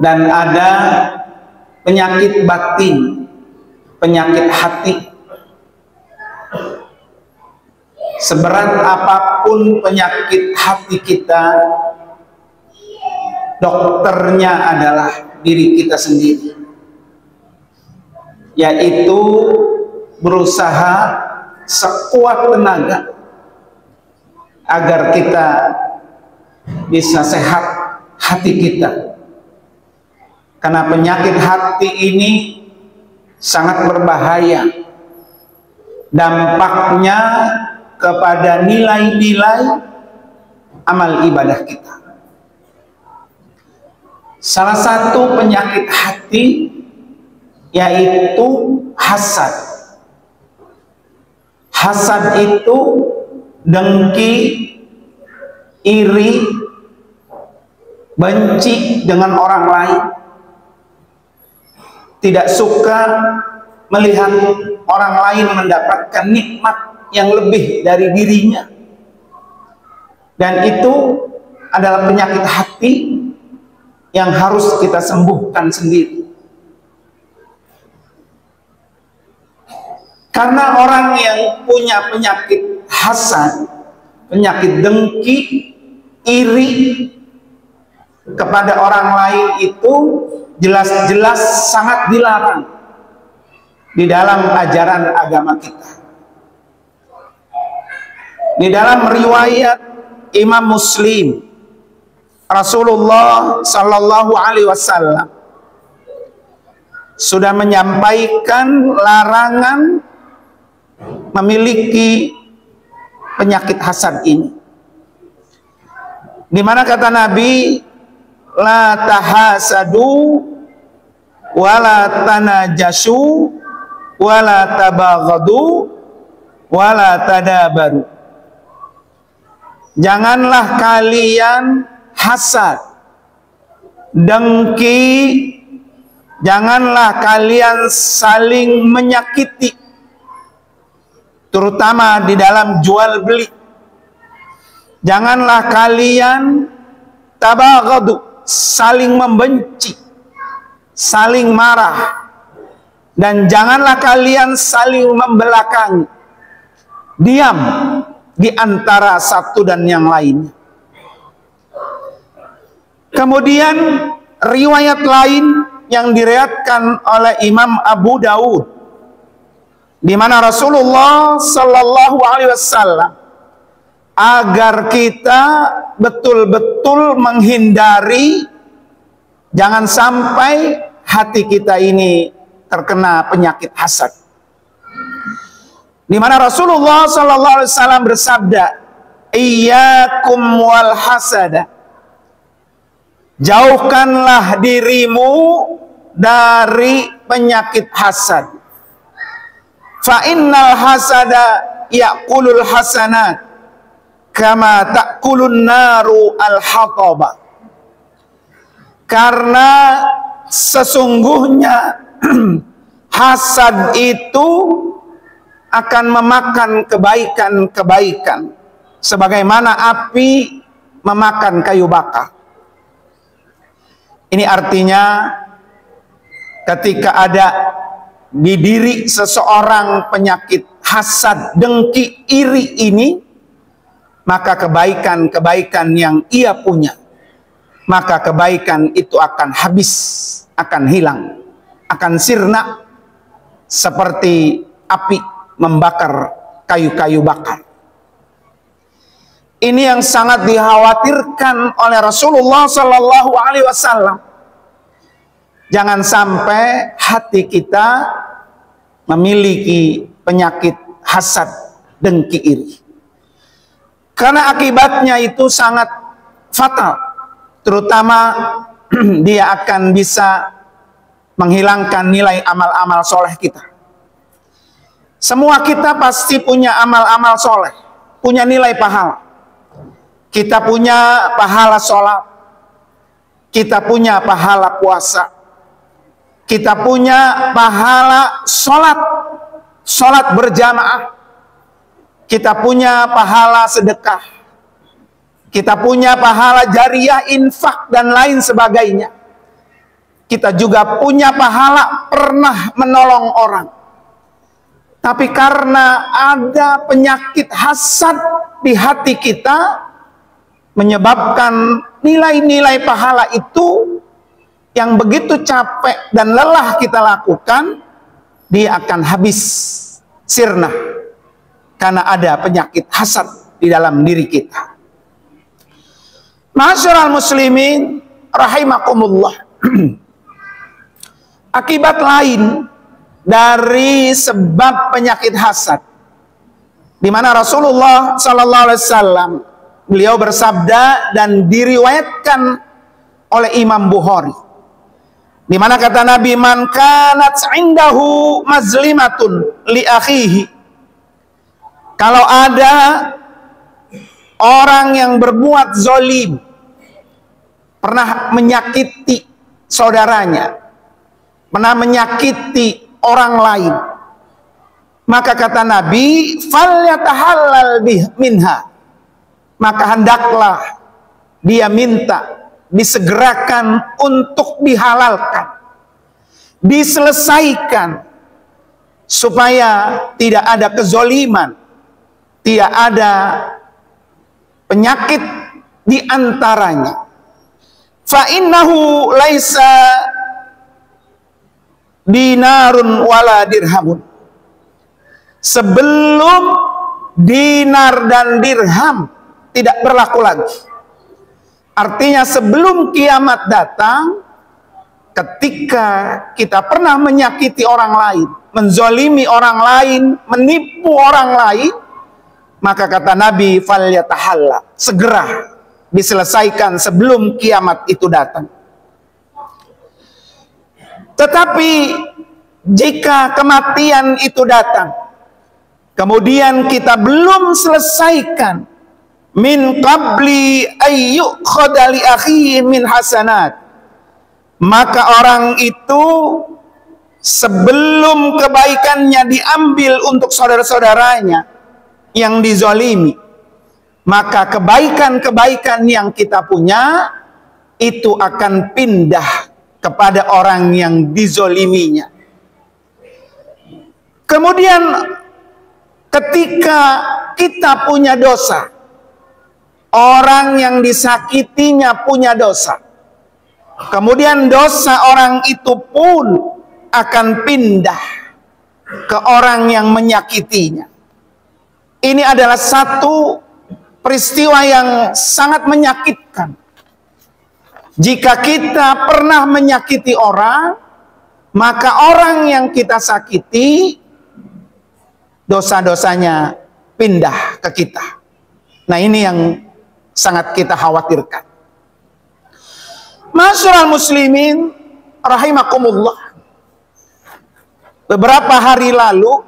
dan ada penyakit batin, penyakit hati. Seberat apapun penyakit hati kita, dokternya adalah diri kita sendiri, yaitu berusaha sekuat tenaga agar kita bisa sehat hati kita. Karena penyakit hati ini sangat berbahaya, dampaknya kepada nilai-nilai amal ibadah kita. Salah satu penyakit hati yaitu hasad. Hasad itu dengki, iri, benci dengan orang lain, tidak suka melihat orang lain mendapatkan nikmat yang lebih dari dirinya. Dan itu adalah penyakit hati yang harus kita sembuhkan sendiri. Karena orang yang punya penyakit hasad, penyakit dengki, iri kepada orang lain itu jelas-jelas sangat dilarang di dalam ajaran agama kita. Di dalam riwayat Imam Muslim, Rasulullah Sallallahu Alaihi Wasallam sudah menyampaikan larangan memiliki penyakit hasad ini. Di mana kata Nabi, la tahasadu wala tanajashu wala tabaghadu wala tadabaru. Janganlah kalian hasad, dengki, janganlah kalian saling menyakiti, terutama di dalam jual beli. Janganlah kalian tabaghadu, saling membenci, saling marah, dan janganlah kalian saling membelakangi, diam di antara satu dan yang lain. Kemudian riwayat lain yang diriwayatkan oleh Imam Abu Daud, di mana Rasulullah Sallallahu Alaihi Wasallam agar kita betul-betul menghindari, jangan sampai hati kita ini terkena penyakit hasad. Di mana Rasulullah Sallallahu Alaihi Wasallam bersabda, iyyakum wal hasada, jauhkanlah dirimu dari penyakit hasad. Fa innal hasada ya'kulul hasanat kama ta'kulun naru al-hataba. Karena sesungguhnya hasad itu akan memakan kebaikan-kebaikan sebagaimana api memakan kayu bakar. Ini artinya ketika ada di diri seseorang penyakit hasad, dengki, iri ini, maka kebaikan-kebaikan yang ia punya, maka kebaikan itu akan habis, akan hilang, akan sirna seperti api membakar kayu-kayu bakar. Ini yang sangat dikhawatirkan oleh Rasulullah Sallallahu Alaihi Wasallam. Jangan sampai hati kita memiliki penyakit hasad, dengki, iri. Karena akibatnya itu sangat fatal. Terutama dia akan bisa menghilangkan nilai amal-amal soleh kita. Semua kita pasti punya amal-amal soleh, punya nilai pahala. Kita punya pahala sholat, kita punya pahala puasa, kita punya pahala sholat berjamaah, kita punya pahala sedekah, kita punya pahala jariah, infak, dan lain sebagainya. Kita juga punya pahala pernah menolong orang. Tapi karena ada penyakit hasad di hati kita, menyebabkan nilai-nilai pahala itu yang begitu capek dan lelah kita lakukan, dia akan habis sirna karena ada penyakit hasad di dalam diri kita. Ma'asyiral muslimin rahimakumullah. Akibat lain dari sebab penyakit hasad, di mana Rasulullah sallallahu alaihi wasallam beliau bersabda dan diriwayatkan oleh Imam Bukhari, di mana kata Nabi, man kanat indahu mazlimatun li akhihi, kalau ada orang yang berbuat zalim, pernah menyakiti saudaranya, pernah menyakiti orang lain, maka kata Nabi, falyatahallal minha, maka hendaklah dia minta disegerakan untuk dihalalkan, diselesaikan, supaya tidak ada kezoliman, tidak ada penyakit di antaranya. Fa innahu laisa dinarun wala dirhamun, sebelum dinar dan dirham tidak berlaku lagi. Artinya sebelum kiamat datang, ketika kita pernah menyakiti orang lain, menzolimi orang lain, menipu orang lain, maka kata Nabi, falyatahalla, segera diselesaikan sebelum kiamat itu datang. Tetapi jika kematian itu datang, kemudian kita belum selesaikan, min qabli ayyukhadha li akhihi min hasanat, maka orang itu sebelum kebaikannya diambil untuk saudara-saudaranya yang dizolimi, maka kebaikan-kebaikan yang kita punya itu akan pindah kepada orang yang dizoliminya. Kemudian ketika kita punya dosa, orang yang disakitinya punya dosa, kemudian dosa orang itu pun akan pindah ke orang yang menyakitinya. Ini adalah satu peristiwa yang sangat menyakitkan. Jika kita pernah menyakiti orang, maka orang yang kita sakiti, dosa-dosanya pindah ke kita. Nah, ini yang sangat kita khawatirkan. Ma'asyiral muslimin rahimakumullah. Beberapa hari lalu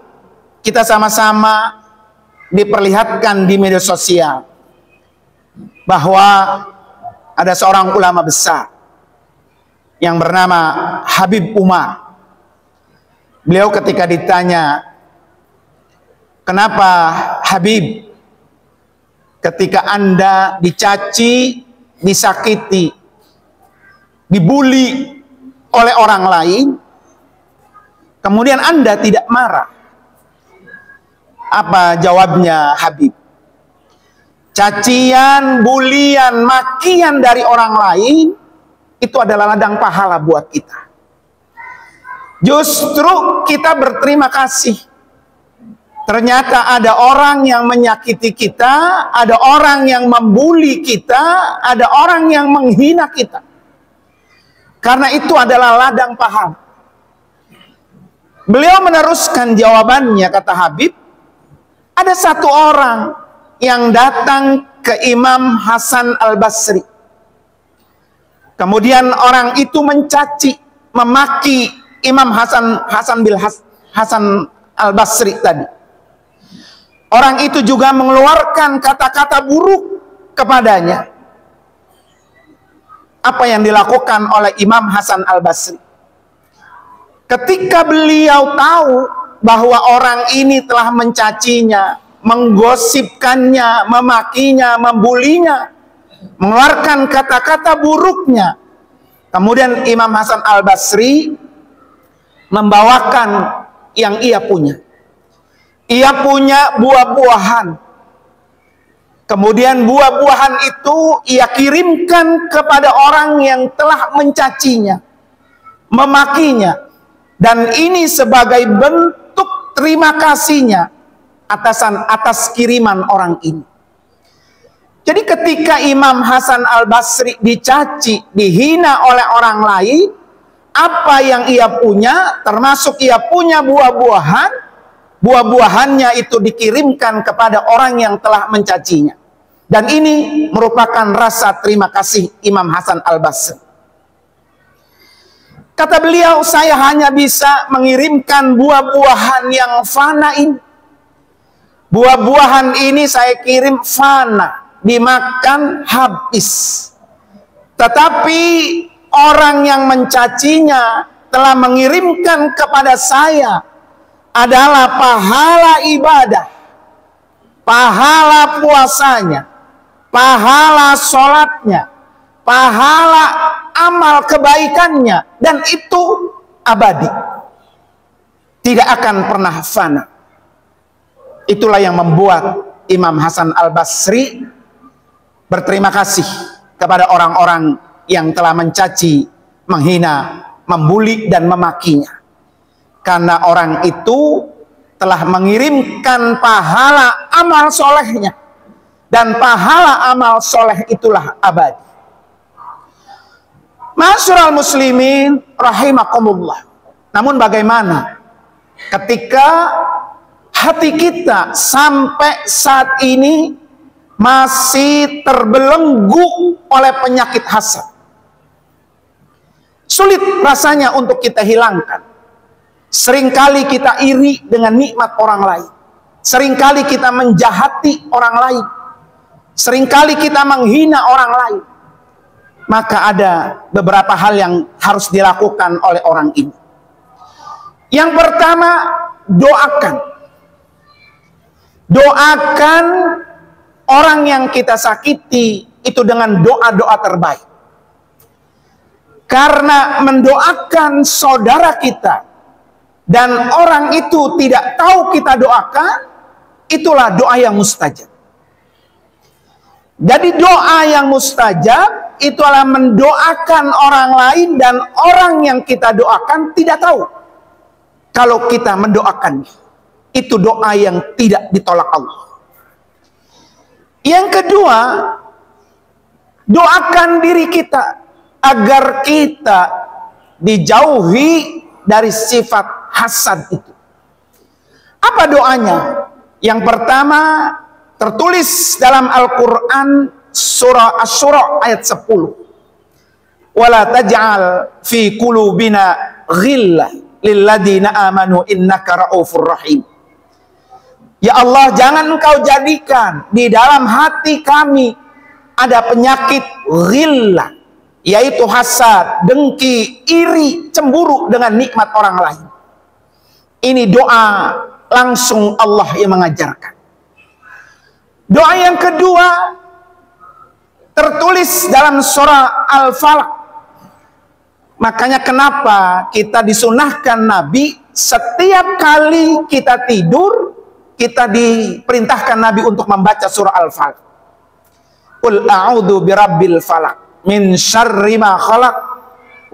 kita sama-sama diperlihatkan di media sosial bahwa ada seorang ulama besar yang bernama Habib Umar. Beliau ketika ditanya, kenapa Habib ketika Anda dicaci, disakiti, dibuli oleh orang lain, kemudian Anda tidak marah? Apa jawabnya Habib? Cacian, bulian, makian dari orang lain itu adalah ladang pahala buat kita. Justru kita berterima kasih. Ternyata ada orang yang menyakiti kita, ada orang yang membuli kita, ada orang yang menghina kita. Karena itu adalah ladang pahala. Beliau meneruskan jawabannya, kata Habib, ada satu orang yang datang ke Imam Hasan Al-Basri. Kemudian orang itu mencaci, memaki Imam Hasan Al-Basri tadi. Orang itu juga mengeluarkan kata-kata buruk kepadanya. Apa yang dilakukan oleh Imam Hasan Al-Basri? Ketika beliau tahu bahwa orang ini telah mencacinya, menggosipkannya, memakinya, membulinya, mengeluarkan kata-kata buruknya Kemudian Imam Hasan Al-Basri membawakan yang ia punya. Ia punya buah-buahan. Kemudian buah-buahan itu ia kirimkan kepada orang yang telah mencacinya, memakinya. Dan ini sebagai bentuk terima kasihnya atas kiriman orang ini. Jadi ketika Imam Hasan Al-Basri dicaci, dihina oleh orang lain, apa yang ia punya, termasuk ia punya buah-buahan, buah-buahannya itu dikirimkan kepada orang yang telah mencacinya. Dan ini merupakan rasa terima kasih Imam Hasan Al-Basri. Kata beliau, saya hanya bisa mengirimkan buah-buahan yang fana ini. Buah-buahan ini saya kirim fana, dimakan habis. Tetapi orang yang mencacinya telah mengirimkan kepada saya adalah pahala ibadah, pahala puasanya, pahala sholatnya, pahala amal kebaikannya, dan itu abadi, tidak akan pernah fana. Itulah yang membuat Imam Hasan Al-Basri berterima kasih kepada orang-orang yang telah mencaci, menghina, membuli, dan memakinya. Karena orang itu telah mengirimkan pahala amal solehnya. Dan pahala amal soleh itulah abadi. Ma'asyiral muslimin rahimakumullah. Namun bagaimana ketika hati kita sampai saat ini masih terbelenggu oleh penyakit hasad? Sulit rasanya untuk kita hilangkan. Seringkali kita iri dengan nikmat orang lain. Seringkali kita menjahati orang lain. Seringkali kita menghina orang lain. Maka ada beberapa hal yang harus dilakukan oleh orang ini. Yang pertama, doakan. Doakan orang yang kita sakiti itu dengan doa-doa terbaik. Karena mendoakan saudara kita dan orang itu tidak tahu kita doakan, itulah doa yang mustajab. Jadi doa yang mustajab itu adalah mendoakan orang lain dan orang yang kita doakan tidak tahu kalau kita mendoakannya. Itu doa yang tidak ditolak Allah. Yang kedua, doakan diri kita agar kita dijauhi dari sifat hasad itu. Apa doanya? Yang pertama tertulis dalam Al-Quran surah Asy-Syura ayat 10. Wala taj'al fi qulubina ghillan lilladzina amanu innaka raufur rahim. Ya Allah, jangan Engkau jadikan di dalam hati kami ada penyakit ghillah, yaitu hasad, dengki, iri, cemburu dengan nikmat orang lain. Ini doa langsung Allah yang mengajarkan. Doa yang kedua tertulis dalam surah Al-Falaq. Makanya kenapa kita disunahkan Nabi setiap kali kita tidur, kita diperintahkan Nabi untuk membaca surah Al-Falaq. Qul a'udzu birabbil falaq min syarri ma khalaq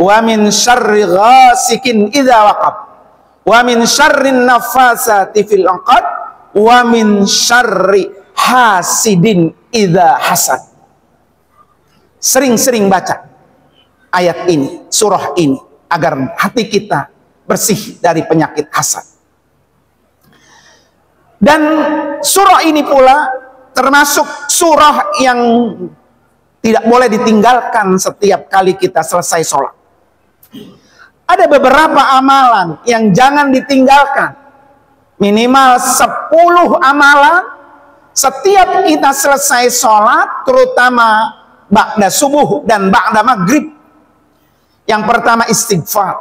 wa min syarri ghasikin idza waqab wa min syarrin naffasati fil 'uqad wa min syarri hasidin idza hasad. Sering-sering baca ayat ini, surah ini, agar hati kita bersih dari penyakit hasad. Dan surah ini pula termasuk surah yang tidak boleh ditinggalkan setiap kali kita selesai sholat. Ada beberapa amalan yang jangan ditinggalkan. Minimal 10 amalan setiap kita selesai sholat, terutama ba'da subuh dan ba'da maghrib. Yang pertama istighfar.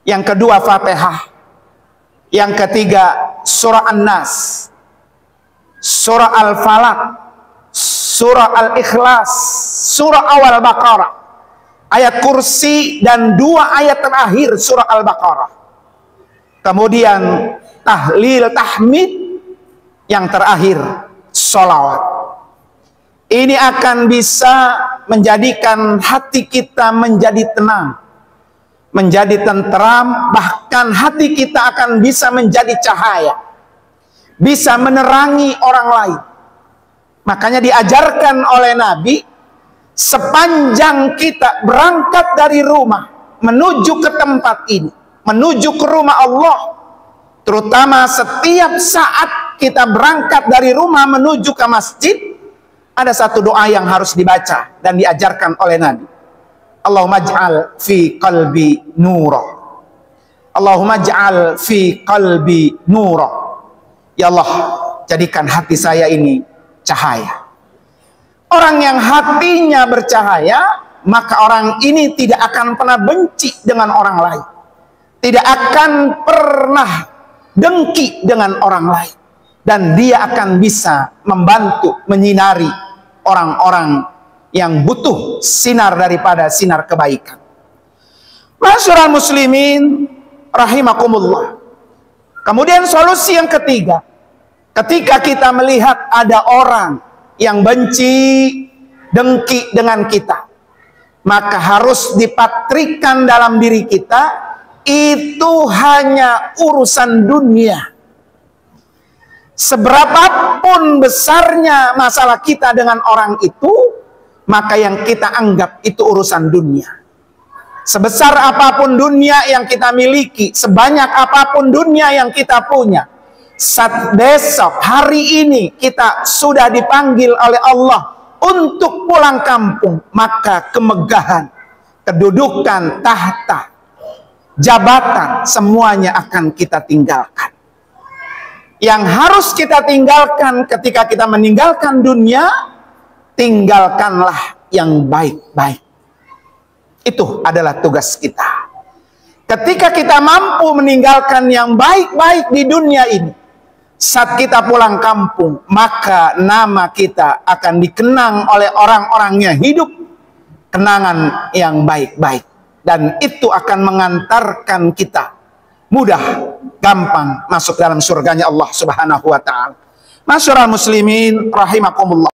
Yang kedua Fatihah. Yang ketiga surah An-Nas, surah Al-Falaq, surah Al-Ikhlas, surah awal Baqarah. ayat kursi, dan 2 ayat terakhir surah Al-Baqarah. Kemudian tahlil tahmid, yang terakhir sholawat. Ini akan bisa menjadikan hati kita menjadi tenang, menjadi tenteram, bahkan hati kita akan bisa menjadi cahaya, bisa menerangi orang lain. Makanya diajarkan oleh Nabi, sepanjang kita berangkat dari rumah menuju ke tempat ini, menuju ke rumah Allah, terutama setiap saat kita berangkat dari rumah menuju ke masjid, ada satu doa yang harus dibaca dan diajarkan oleh Nabi. Allahumma ij'al fi qalbi nura. Allahumma ij'al fi qalbi nura. Ya Allah, jadikan hati saya ini cahaya. Orang yang hatinya bercahaya, maka orang ini tidak akan pernah benci dengan orang lain, tidak akan pernah dengki dengan orang lain, dan dia akan bisa membantu menyinari orang-orang yang butuh sinar daripada sinar kebaikan. Masyarul muslimin rahimakumullah. Kemudian solusi yang ketiga, ketika kita melihat ada orang yang benci, dengki dengan kita, maka harus dipatrikan dalam diri kita, itu hanya urusan dunia. Seberapapun besarnya masalah kita dengan orang itu, maka yang kita anggap itu urusan dunia. Sebesar apapun dunia yang kita miliki, sebanyak apapun dunia yang kita punya, saat besok hari ini kita sudah dipanggil oleh Allah untuk pulang kampung, maka kemegahan, kedudukan, tahta, jabatan, semuanya akan kita tinggalkan. Yang harus kita tinggalkan ketika kita meninggalkan dunia, tinggalkanlah yang baik-baik. Itu adalah tugas kita. Ketika kita mampu meninggalkan yang baik-baik di dunia ini, saat kita pulang kampung, maka nama kita akan dikenang oleh orang-orangnya hidup kenangan yang baik-baik. Dan itu akan mengantarkan kita mudah, gampang masuk dalam surganya Allah Subhanahu wa ta'ala. Masyarul muslimin rahimakumullah.